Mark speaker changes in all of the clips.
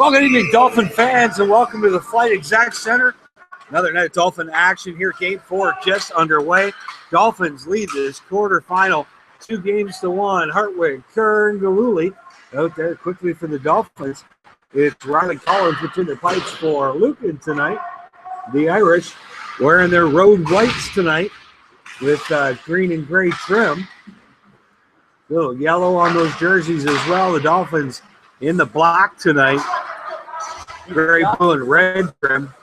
Speaker 1: Well, good evening, Dolphin fans, and welcome to the Flight Exact Center. Another night of Dolphin action here. Game 4 just underway. Dolphins lead this quarterfinal 2-1. Hartwig, Kern, Galuli out there quickly for the Dolphins. It's Riley Collins between the pipes for Lucan tonight. The Irish wearing their road whites tonight with green and gray trim. A little yellow on those jerseys as well. The Dolphins in the black tonight. Gray, blue, and red trim.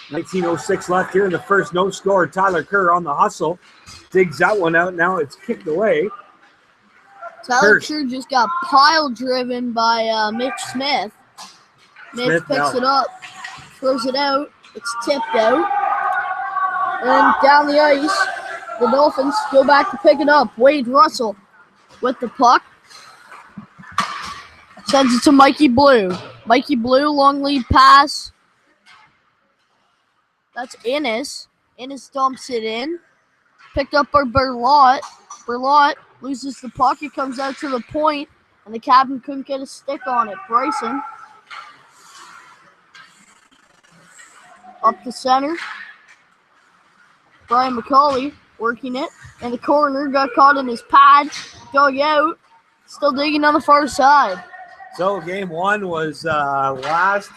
Speaker 1: 19:06 left here in the first. No score. Tyler Kerr on the hustle. Digs that one out. Now it's kicked away.
Speaker 2: Tyler Kerr just got pile driven by Mitch Smith. Mitch picks it up, throws it out. It's tipped out. And down the ice, the Dolphins go back to pick it up. Wade Russell with the puck. Sends it to Mikey Blue. Mikey Blue, long lead pass. That's Innes. Innes dumps it in. Picked up by Berlot. Berlot loses the puck. It comes out to the point, and the captain couldn't get a stick on it. Bryson. Up the center. Brian McCauley working it. In the corner, got caught in his pad. Dug out. Still digging on the far side.
Speaker 1: So game 1 was last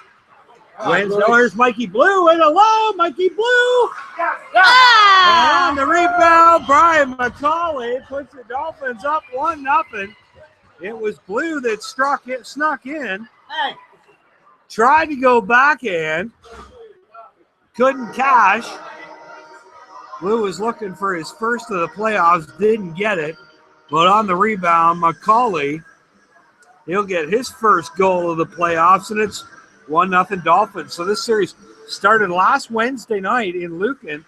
Speaker 1: Wednesday. Oh, here's Mikey Blue and hello, Mikey Blue.
Speaker 2: Ah!
Speaker 1: And on the rebound, Brian McCauley puts the Dolphins up 1-0. It was Blue that snuck in. Tried to go backhand. Couldn't cash. Blue was looking for his first of the playoffs. Didn't get it. But on the rebound, McCauley, he'll get his first goal of the playoffs, and it's 1-0 Dolphins. So this series started last Wednesday night in Lucan.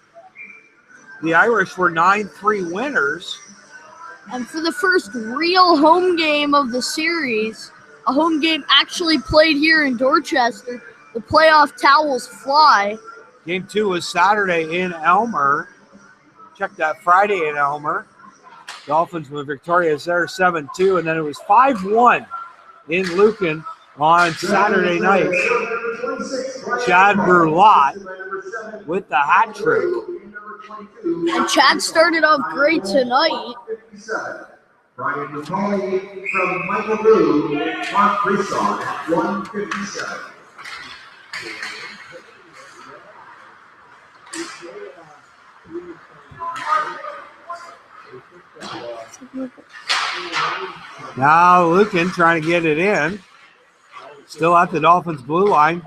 Speaker 1: The Irish were 9-3 winners.
Speaker 2: And for the first real home game of the series, a home game actually played here in Dorchester, the playoff towels fly.
Speaker 1: Game 2 was Saturday in Elmer. Check that, Friday in Elmer. Dolphins were victorious there 7-2, and then it was 5-1 in Lucan on Saturday night. Chad Berlot with the hat trick.
Speaker 2: And Chad started off great tonight.
Speaker 3: Brian McCauley from Michael Blue, Mark Brisson at 157.
Speaker 1: Now Lucan trying to get it in. Still at the Dolphins blue line.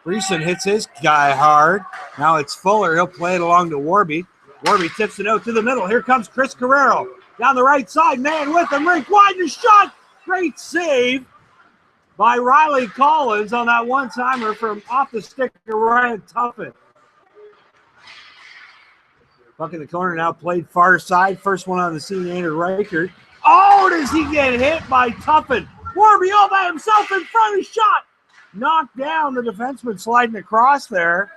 Speaker 1: Brisson hits his guy hard. Now it's Fuller. He'll play it along to Warby. Warby tips it out to the middle. Here comes Chris Carrero. Down the right side. Man with him. Rink wide and shot. Great save by Riley Collins on that one-timer from off the stick of Ryan Tuffin. Puck in the corner now played far side. First one on the scene, Andrew Reichert. Oh, does he get hit by Tuffin? Warby all by himself in front of his shot. Knocked down, the defenseman sliding across there.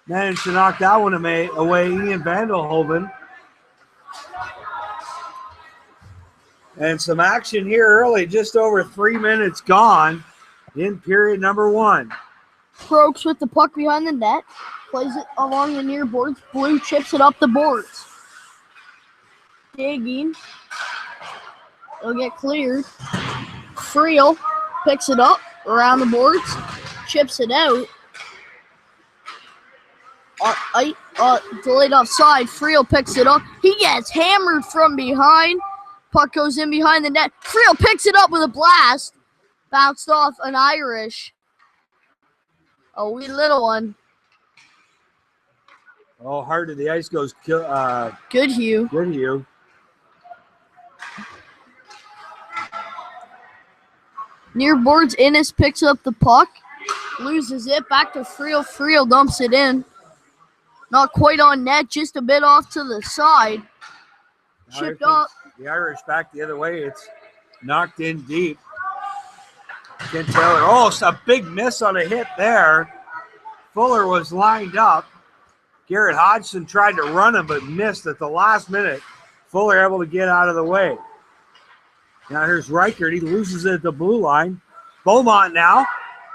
Speaker 1: Managed to knock that one away, Ian Vandelhoven. And some action here early, just over 3 minutes gone in period number 1.
Speaker 2: Crokes with the puck behind the net. Plays it along the near boards. Blue chips it up the boards. Digging. It'll get cleared. Friel picks it up around the boards. Chips it out. Delayed offside. Friel picks it up. He gets hammered from behind. Puck goes in behind the net. Friel picks it up with a blast. Bounced off an Irish. A wee little one.
Speaker 1: Oh, hard to the ice goes
Speaker 2: Goodhue.
Speaker 1: Goodhue.
Speaker 2: Near boards, Innes picks up the puck. Loses it. Back to Friel. Friel dumps it in. Not quite on net. Just a bit off to the side. Chipped up.
Speaker 1: The Irish back the other way. It's knocked in deep. Ken Taylor. Oh, it's a big miss on a hit there. Fuller was lined up. Garrett Hodgson tried to run him but missed at the last minute. Fuller able to get out of the way. Now here's Reichert. He loses it at the blue line. Beaumont now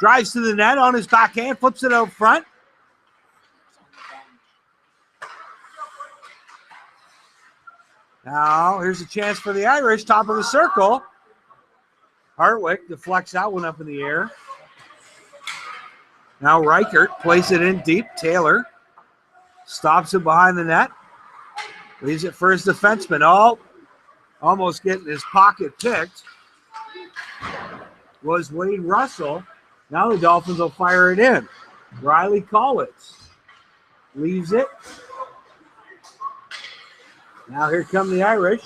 Speaker 1: drives to the net on his backhand, flips it out front. Now here's a chance for the Irish, top of the circle. Hartwick deflects that one up in the air. Now Reichert plays it in deep. Taylor stops it behind the net. Leaves it for his defenseman. Oh, almost getting his pocket picked was Wade Russell. Now the Dolphins will fire it in. Riley Collins leaves it. Now here come the Irish.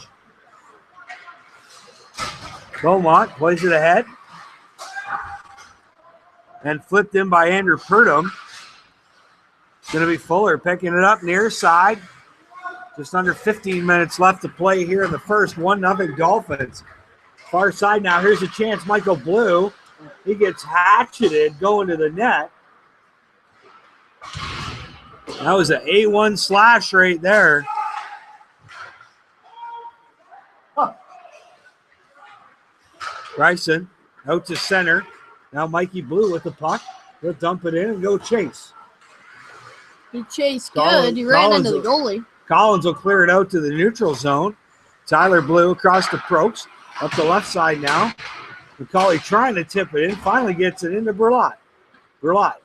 Speaker 1: Beaumont plays it ahead. And flipped in by Andrew Purdom. It's going to be Fuller picking it up near side. Just under 15 minutes left to play here in the first. 1-0 Dolphins. Far side now. Here's a chance. Michael Blue. He gets hatcheted going to the net. That was an A1 slash right there. Bryson out to center. Now Mikey Blue with the puck. He'll dump it in and go chase.
Speaker 2: He chased good. He ran into the goalie.
Speaker 1: Collins will clear it out to the neutral zone. Tyler Blue across the Prokes. Up the left side now. McCauley trying to tip it in. Finally gets it into Burlott. Burlott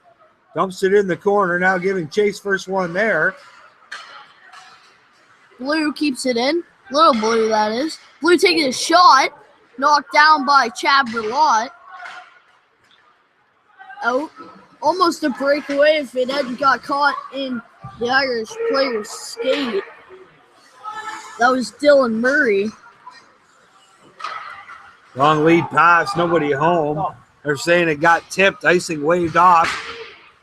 Speaker 1: dumps it in the corner. Now giving chase first one there.
Speaker 2: Blue keeps it in. Little Blue, that is. Blue taking a shot. Knocked down by Chad Burlott. Out. Almost a breakaway if it hadn't got caught in the Irish player's skate. That was Dylan Murray.
Speaker 1: Long lead pass, nobody home. They're saying it got tipped, icing waved off.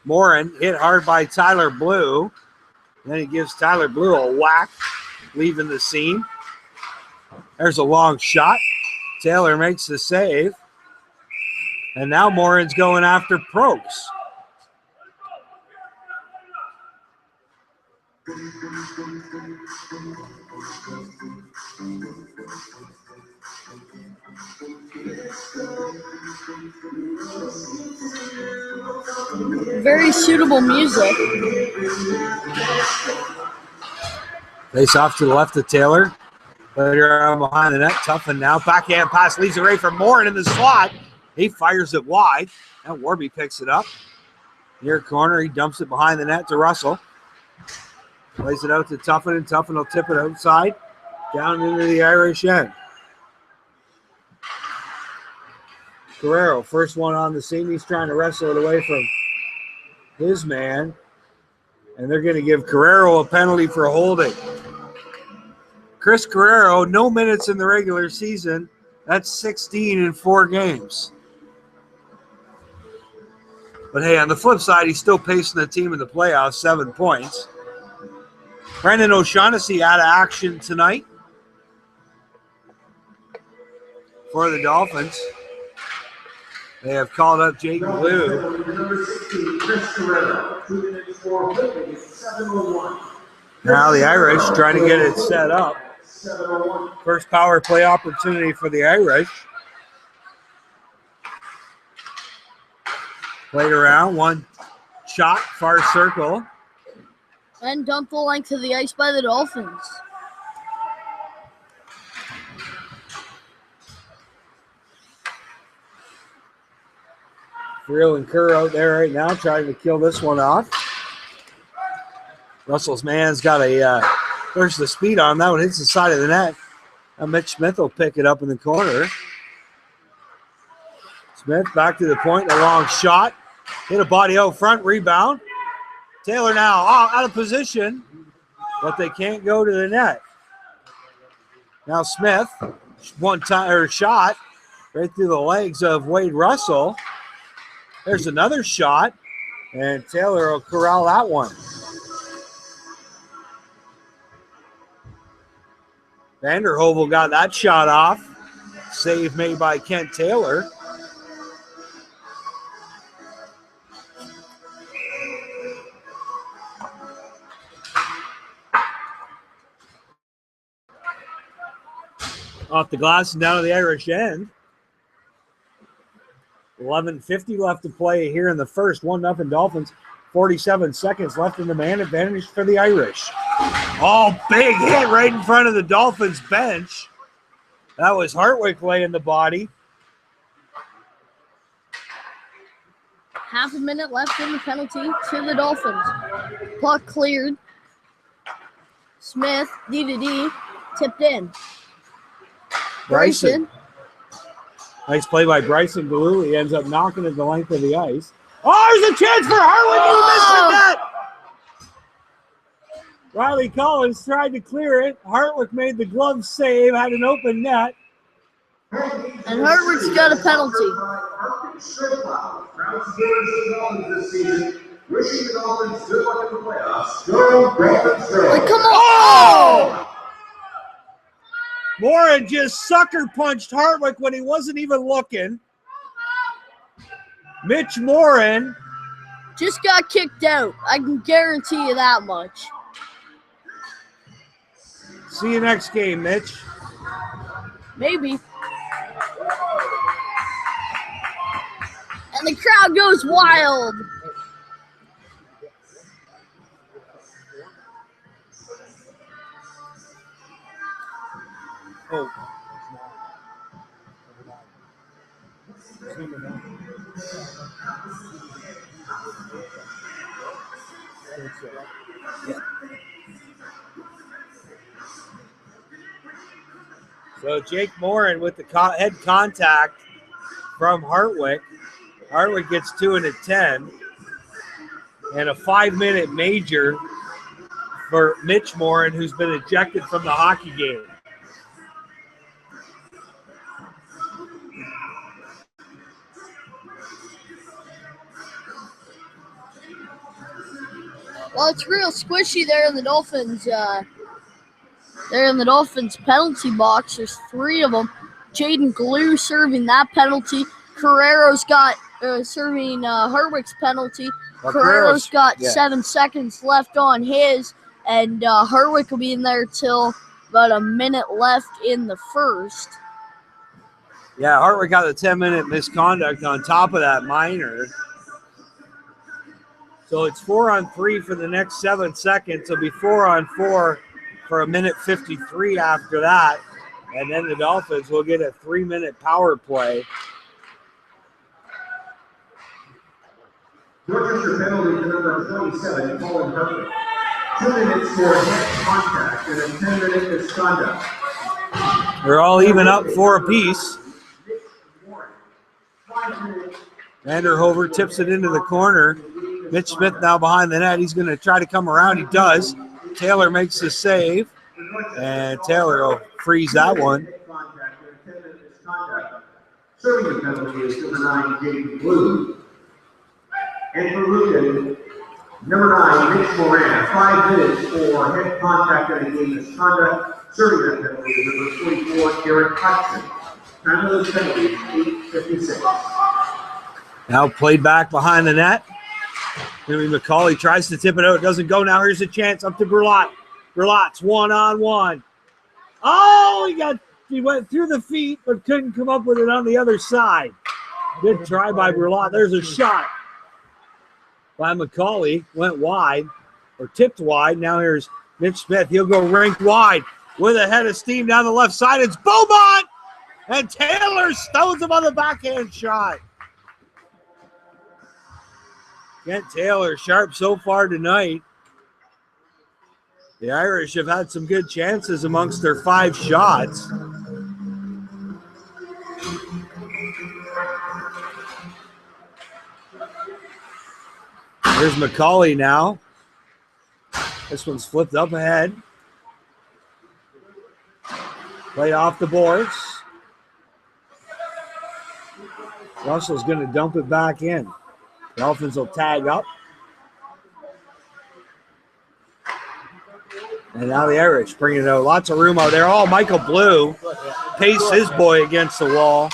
Speaker 1: Morin hit hard by Tyler Blue. Then he gives Tyler Blue a whack, leaving the scene. There's a long shot. Taylor makes the save. And now Morin's going after Prokes.
Speaker 2: Very suitable music.
Speaker 1: Face off to the left of Taylor. Later behind the net, Tuffin now. Backhand pass leaves it right for Morin in the slot. He fires it wide. Now Warby picks it up. Near corner, he dumps it behind the net to Russell. Plays it out to Tuffin, and Tuffin will tip it outside. Down into the Irish end. Guerrero, first one on the scene. He's trying to wrestle it away from his man. And they're going to give Guerrero a penalty for holding. Chris Guerrero, no minutes in the regular season. That's 16 in 4 games. But hey, on the flip side, he's still pacing the team in the playoffs, 7 points. Brendan O'Shaughnessy out of action tonight for the Dolphins. They have called up Jake Blue.
Speaker 3: Number 16, Chris Guerrero. 2 minutes for Whitney, 7:01.
Speaker 1: Now the Irish trying to get it set up.
Speaker 3: 7:01.
Speaker 1: First power play opportunity for the Irish. Played around, one shot, far circle.
Speaker 2: And dumped the length of the ice by the Dolphins.
Speaker 1: Friel and Kerr out there right now trying to kill this one off. Russell's man's got a burst of speed on him. That one hits the side of the net. Now Mitch Smith will pick it up in the corner. Smith back to the point, a long shot. Hit a body out front, rebound. Taylor now out of position, but they can't go to the net. Now Smith, one-time shot right through the legs of Wade Russell. There's another shot, and Taylor will corral that one. Vanderhovel got that shot off. Save made by Kent Taylor. Off the glass and down to the Irish end. 11:50 left to play here in the first. 1-0 Dolphins. 47 seconds left in the man advantage for the Irish. Oh, big hit right in front of the Dolphins bench. That was Hartwick laying the body.
Speaker 2: Half a minute left in the penalty to the Dolphins. Puck cleared. Smith, D-to-D, tipped in.
Speaker 1: Bryson. Nice play by Bryson Galoo. He ends up knocking it the length of the ice. Oh, there's a chance for Hartwick. He missed the net. Riley Collins tried to clear it. Hartwick made the glove save, had an open net.
Speaker 2: And Hartwick's got a penalty.
Speaker 3: Wishing the Dolphins good luck in the playoffs. Go Dolphins, go!
Speaker 2: Like, come on!
Speaker 1: Oh! Morin just sucker punched Hartwick when he wasn't even looking. Mitch Morin
Speaker 2: just got kicked out. I can guarantee you that much.
Speaker 1: See you next game, Mitch.
Speaker 2: Maybe. And the crowd goes wild.
Speaker 1: Oh. So Jake Morin with the head contact from Hartwick. Hartwick gets 2 and a 10. And a 5-minute major for Mitch Morin, who's been ejected from the hockey game.
Speaker 2: Well, it's real squishy there in the Dolphins. They're in the Dolphins penalty box. There's 3 of them. Jaden Glue serving that penalty. Carrero's got serving Hartwick's penalty. Carrero's got 7 seconds left on his, and Hartwick will be in there till about a minute left in the first.
Speaker 1: Yeah, Hartwick got a 10-minute misconduct on top of that minor. So it's 4-on-3 for the next 7 seconds. It'll be 4-on-4 for a minute 53 after that. And then the Dolphins will get a 3-minute power play.
Speaker 3: Dorchester penalty to number 27, Colin Hartwick. 2 minutes for head contact and a 10-minute misconduct.
Speaker 1: They're all even up 4 apiece. Vanderhover tips it into the corner. Mitch Smith now behind the net. He's going to try to come around. He does. Taylor makes the save. And Taylor will freeze that one.
Speaker 3: Serving the penalty is number 9, Jaden Blue. And for Lucan, number 9, Mitch Moran. 5 minutes for head contact and a game misconduct. Serving that penalty is number 44, Garrett Hudson. Time of those penalties, 8:56.
Speaker 1: Now played back behind the net. Jimmy McCauley tries to tip it out. It doesn't go now. Here's a chance up to Berlot. Berlot's 1-on-1. Oh, he went through the feet, but couldn't come up with it on the other side. Good try by Berlot. There's a shot by McCauley. Went wide, or tipped wide. Now here's Mitch Smith. He'll go rink wide with a head of steam down the left side. It's Beaumont! And Taylor stones him on the backhand shot. Kent Taylor sharp so far tonight. The Irish have had some good chances amongst their 5 shots. Here's McCauley now. This one's flipped up ahead. Play off the boards. Russell's going to dump it back in. Dolphins will tag up. And now the Irish bring it out. Lots of room out there. Oh, Michael Blue paced his boy against the wall.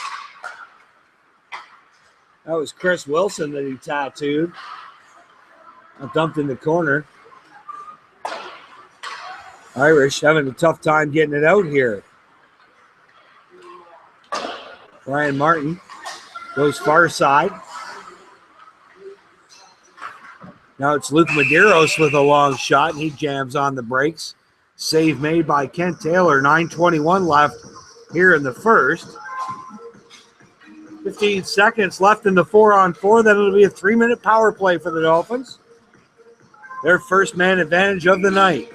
Speaker 1: That was Chris Wilson that he tattooed. Dumped in the corner. Irish having a tough time getting it out here. Ryan Martin goes far side. Now it's Luke Medeiros with a long shot, and he jams on the brakes. Save made by Kent Taylor. 9:21 left here in the first. 15 seconds left in the 4-on-4. Then it'll be a 3-minute power play for the Dolphins. Their first man advantage of the night.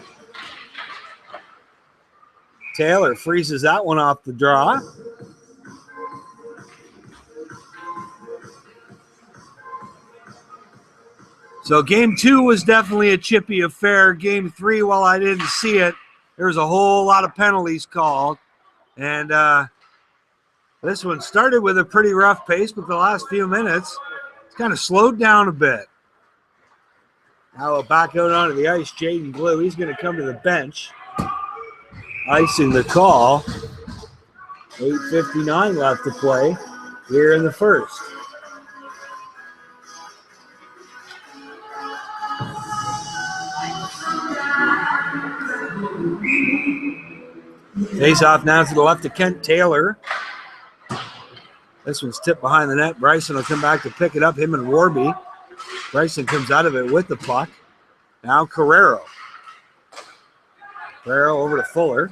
Speaker 1: Taylor freezes that one off the draw. So game 2 was definitely a chippy affair. Game 3, while I didn't see it, there was a whole lot of penalties called. And this one started with a pretty rough pace, but the last few minutes, it's kind of slowed down a bit. Now we'll back out onto the ice. Jaden Blue, he's going to come to the bench. Icing the call. 8:59 left to play here in the first. Face off now to the left of Kent Taylor. This one's tipped behind the net. Bryson will come back to pick it up, him and Warby. Bryson comes out of it with the puck. Now Carrero. Carrero over to Fuller.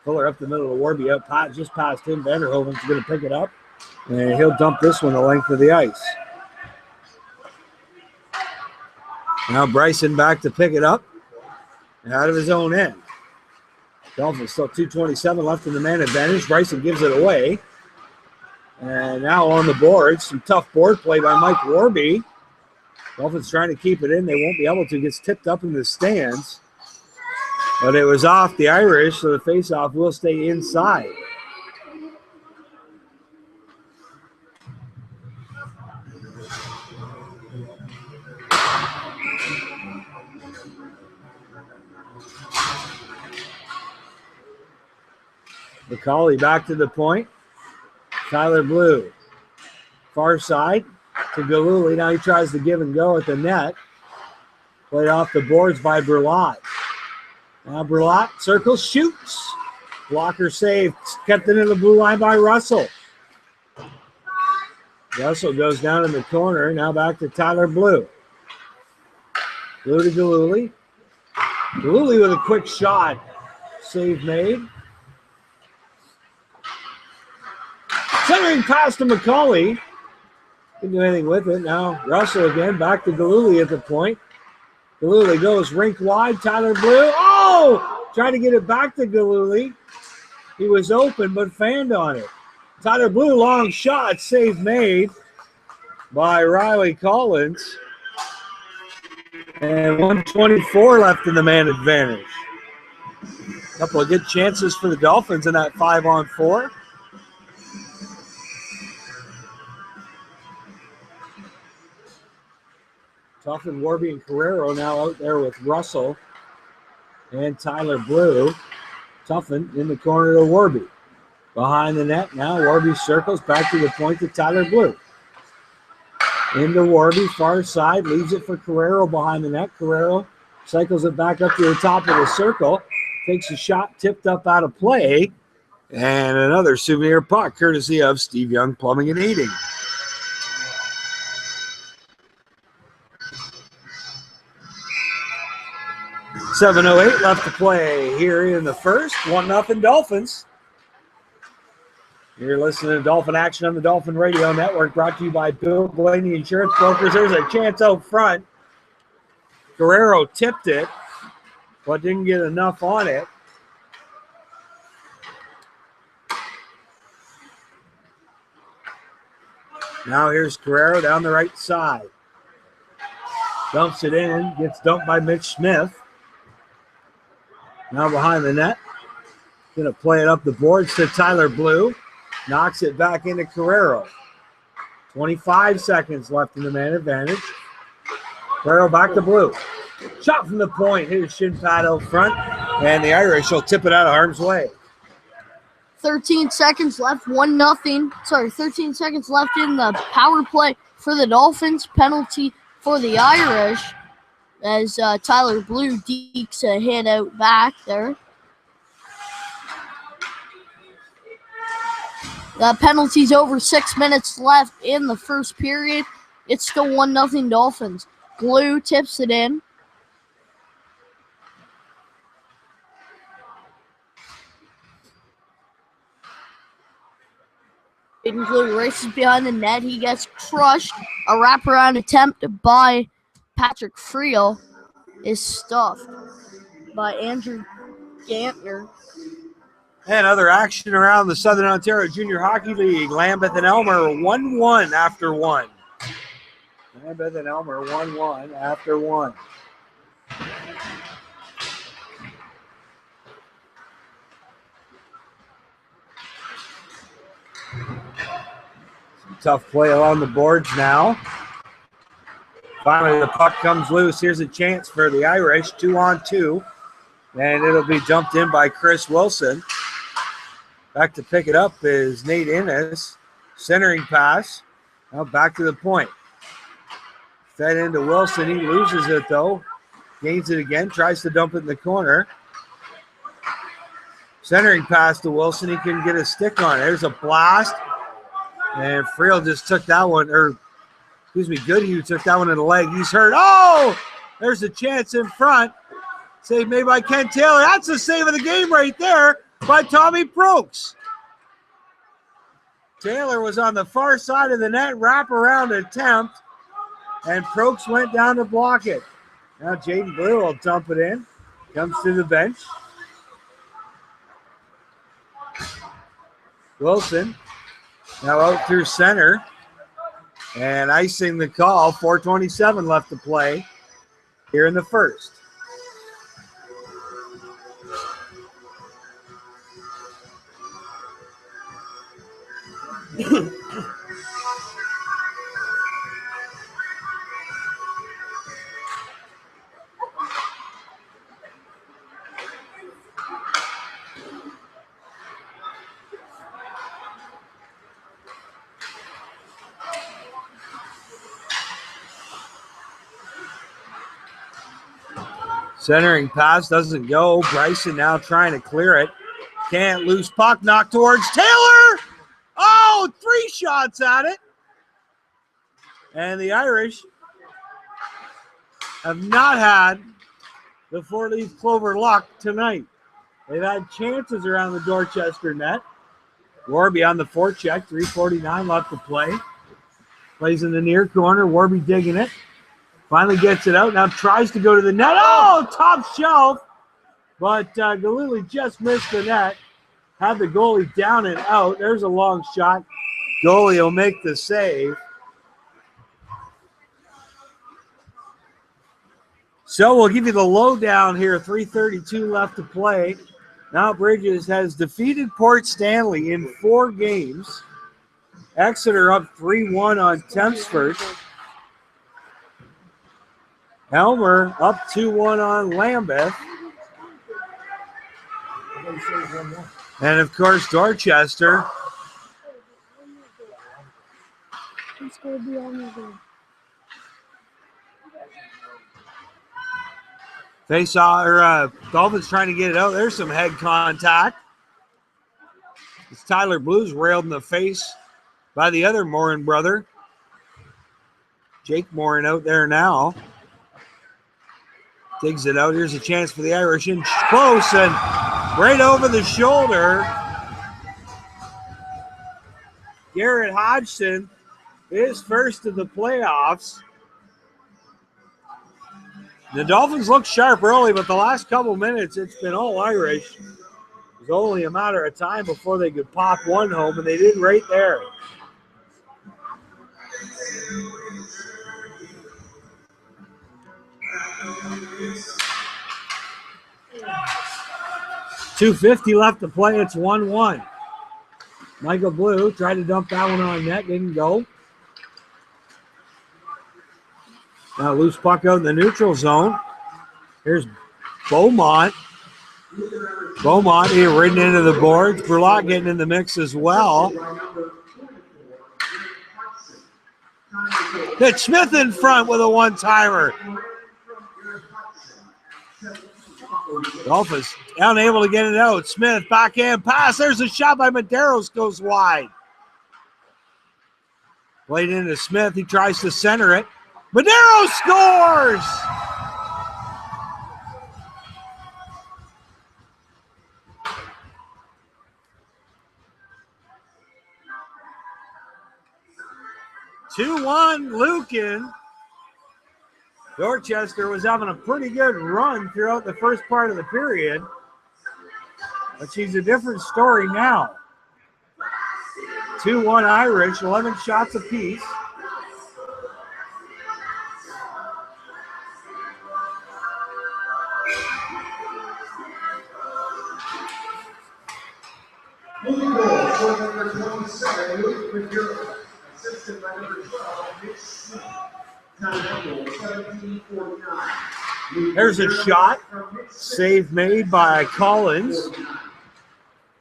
Speaker 1: Fuller up the middle of Warby, up just past him. Vanderhoven's going to pick it up, and he'll dump this one the length of the ice. Now Bryson back to pick it up out of his own end. Dolphins still 2:27 left in the man advantage. Bryson gives it away. And now on the board, some tough board play by Mike Warby. Dolphins trying to keep it in. They won't be able to. Gets tipped up in the stands. But it was off the Irish, so the faceoff will stay inside. McCauley back to the point. Tyler Blue. Far side to Galuli. Now he tries to give and go at the net. Played off the boards by Berlot. Now Berlot circles, shoots. Blocker saved. Kept it in the blue line by Russell. Russell goes down in the corner. Now back to Tyler Blue. Blue to Galuli. Galuli with a quick shot. Save made. Centering pass to McCauley. Didn't do anything with it. Now Russell again. Back to Galuli at the point. Galuli goes rink wide. Tyler Blue. Oh! Trying to get it back to Galuli. He was open but fanned on it. Tyler Blue, long shot. Save made by Riley Collins. And 1:24 left in the man advantage. A couple of good chances for the Dolphins in that 5-on-4. Tuffin, Warby, and Carrero now out there with Russell and Tyler Blue. Tuffin in the corner to Warby. Behind the net now, Warby circles back to the point to Tyler Blue. Into Warby, far side, leaves it for Carrero behind the net. Carrero cycles it back up to the top of the circle. Takes a shot, tipped up out of play. And another souvenir puck, courtesy of Steve Young Plumbing and Heating. .708 left to play here in the first. 1-0 Dolphins. You're listening to Dolphin Action on the Dolphin Radio Network, brought to you by Bill Blaney Insurance Brokers. There's a chance out front. Guerrero tipped it, but didn't get enough on it. Now here's Guerrero down the right side. Dumps it in, gets dumped by Mitch Smith. Now behind the net. Going to play it up the boards to Tyler Blue. Knocks it back into Carrero. 25 seconds left in the man advantage. Carrero back to Blue. Shot from the point. Hit his shin pad out front. And the Irish will tip it out of harm's way.
Speaker 2: 13 seconds left. 1-0. 13 seconds left in the power play for the Dolphins. Penalty for the Irish as Tyler Blue dekes a hit out back there. Penalties over 6 minutes left in the first period. It's still 1-0 Dolphins. Glue tips it in. Aiden Glue races behind the net. He gets crushed. A wraparound attempt by Patrick Friel is stuffed by Andrew Gantner.
Speaker 1: And other action around the Southern Ontario Junior Hockey League. Lambeth and Elmer 1-1 after one. Lambeth and Elmer 1-1 after one. Tough play along the boards now. Finally, the puck comes loose. Here's a chance for the Irish, 2-on-2. And it'll be dumped in by Chris Wilson. Back to pick it up is Nate Innes. Centering pass. Now back to the point. Fed into Wilson. He loses it, though. Gains it again. Tries to dump it in the corner. Centering pass to Wilson. He couldn't get a stick on it. There's a blast. And Friel just took that one. Goodhue took that one in the leg. He's hurt. Oh! There's a chance in front. Save made by Ken Taylor. That's the save of the game right there by Tommy Brooks. Taylor was on the far side of the net, wraparound attempt, and Brooks went down to block it. Now Jaden Blue will dump it in. Comes to the bench. Wilson now out through center. And icing the call. 4:27 left to play here in the first. Centering pass doesn't go. Bryson now trying to clear it. Can't. Loose puck knocked towards Taylor. Oh, 3 shots at it. And the Irish have not had the 4-leaf clover luck tonight. They've had chances around the Dorchester net. Warby on the forecheck. 3:49 left to play. Plays in the near corner. Warby digging it. Finally gets it out. Now tries to go to the net. Oh, top shelf. But Galili just missed the net. Had the goalie down and out. There's a long shot. Goalie will make the save. So we'll give you the lowdown here. 3:32 left to play. Now Bridges has defeated Port Stanley in 4 games. Exeter up 3-1 on Tempsford. Elmer up 2-1 on Lambeth. And, of course, Dorchester. Dolphins trying to get it out. There's some head contact. It's Tyler Blues railed in the face by the other Morin brother. Jake Morin out there now. Digs it out. Here's a chance for the Irish. In close and right over the shoulder. Garrett Hodgson, his first of the playoffs. The Dolphins looked sharp early, but the last couple minutes, it's been all Irish. It was only a matter of time before they could pop one home, and they did right there. .250 left to play. It's 1-1. Michael Blue tried to dump that one on net. Didn't go. Now loose puck out in the neutral zone. Here's Beaumont. Beaumont here ridden into the boards. Burlock getting in the mix as well. Hit Smith in front with a one-timer. Dolphins unable to get it out. Smith, backhand pass. There's a shot by Medeiros, goes wide. Played into Smith. He tries to center it. Madero scores! (2-1) Lucan. Dorchester was having a pretty good run throughout the first part of the period, but she's a different story now. 2-1 Irish, 11 shots apiece.
Speaker 3: Moving goal, scoring number 27, Luke McGurk, assisted by number 12, Mitch Smith. Time goal, 17:49.
Speaker 1: There's a shot. Save made by Collins.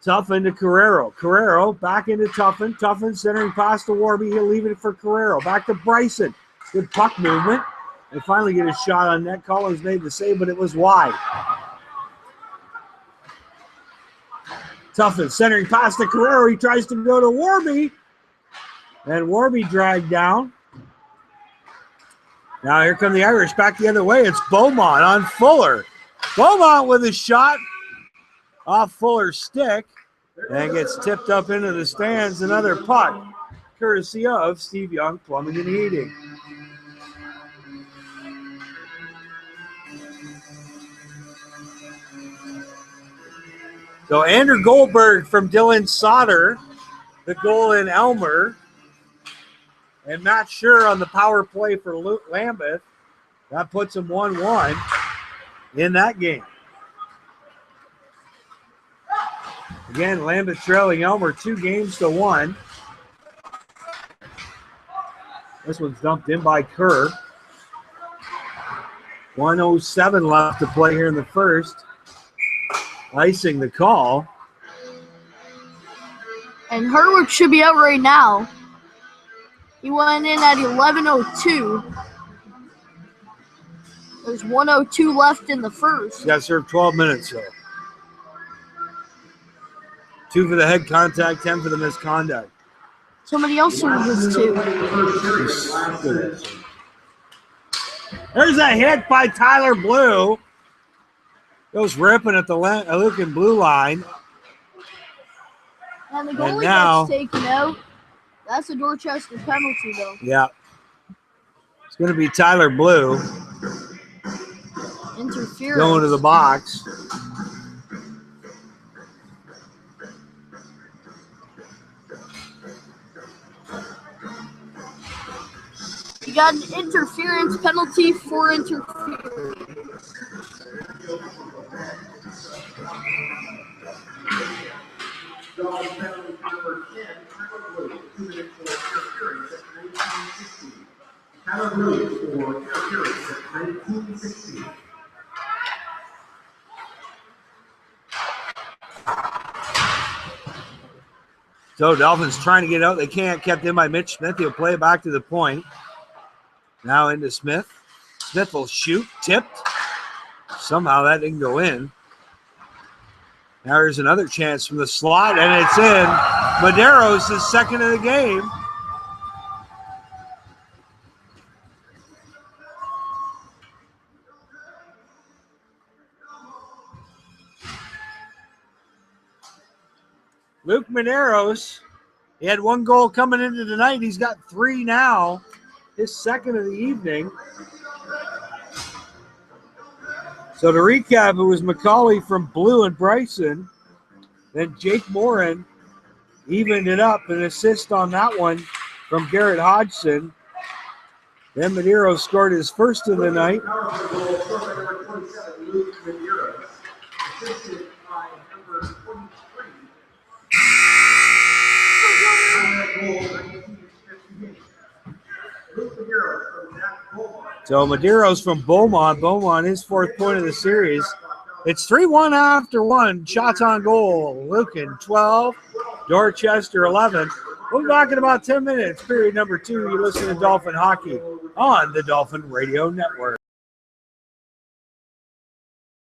Speaker 1: Tuffin to Carrero. Carrero back into Tuffin. Tuffin centering pass to Warby. He'll leave it for Carrero. Back to Bryson. Good puck movement. They finally get a shot on net. Collins made the save, but it was wide. Tuffin centering pass to Carrero. He tries to go to Warby. And Warby dragged down. Now here come the Irish back the other way. It's Beaumont on Fuller. Beaumont with a shot off Fuller's stick and gets tipped up into the stands. Another puck, courtesy of Steve Young Plumbing and Heating. So Andrew Goldberg from Dylan Sauter, the goal in Elmer. And Matt Schur on the power play for Lambeth. That puts him 1-1 in that game. Again, Lambeth trailing Elmer 2-1. This one's dumped in by Kerr. 1:07 left to play here in the first. Icing the call.
Speaker 2: And Herwick should be out right now. He went in at 11:02. There's 1:02 left in the first.
Speaker 1: Got served 12 minutes, though. 2 for the head contact, 10 for the misconduct.
Speaker 2: Somebody else served this too.
Speaker 1: There's a hit by Tyler Blue. Goes ripping at the Lucan blue line.
Speaker 2: And the goalie gets taken out. That's a Dorchester penalty, though.
Speaker 1: Yeah. It's going to be Tyler Blue.
Speaker 2: Interference.
Speaker 1: Going to the box.
Speaker 2: You got an interference penalty for interference.
Speaker 3: Penalty number 10, Tyler Blue, 2 minutes for interference at 19:16. Tyler Blue for interference at 19:16.
Speaker 1: So Dolphins trying to get out. They can't. Kept in by Mitch Smith. He'll play it back to the point. Now into Smith. Smith will shoot. Tipped. Somehow that didn't go in. Now there's another chance from the slot, and it's in. Madero's his second of the game. Luke Maderos, he had 1 goal coming into tonight. He's got 3 now, his second of the evening. So to recap, it was McCauley from Blue and Bryson. Then Jake Morin evened it up, an assist on that one from Garrett Hodgson. Then Madero scored his first of the night. So Madero's from Beaumont. Beaumont, his 4th point of the series. It's 3-1 after 1. Shots on goal. Lucan 12, Dorchester 11. We'll be back in about 10 minutes. Period number 2. You listen to Dolphin Hockey on the Dolphin Radio Network.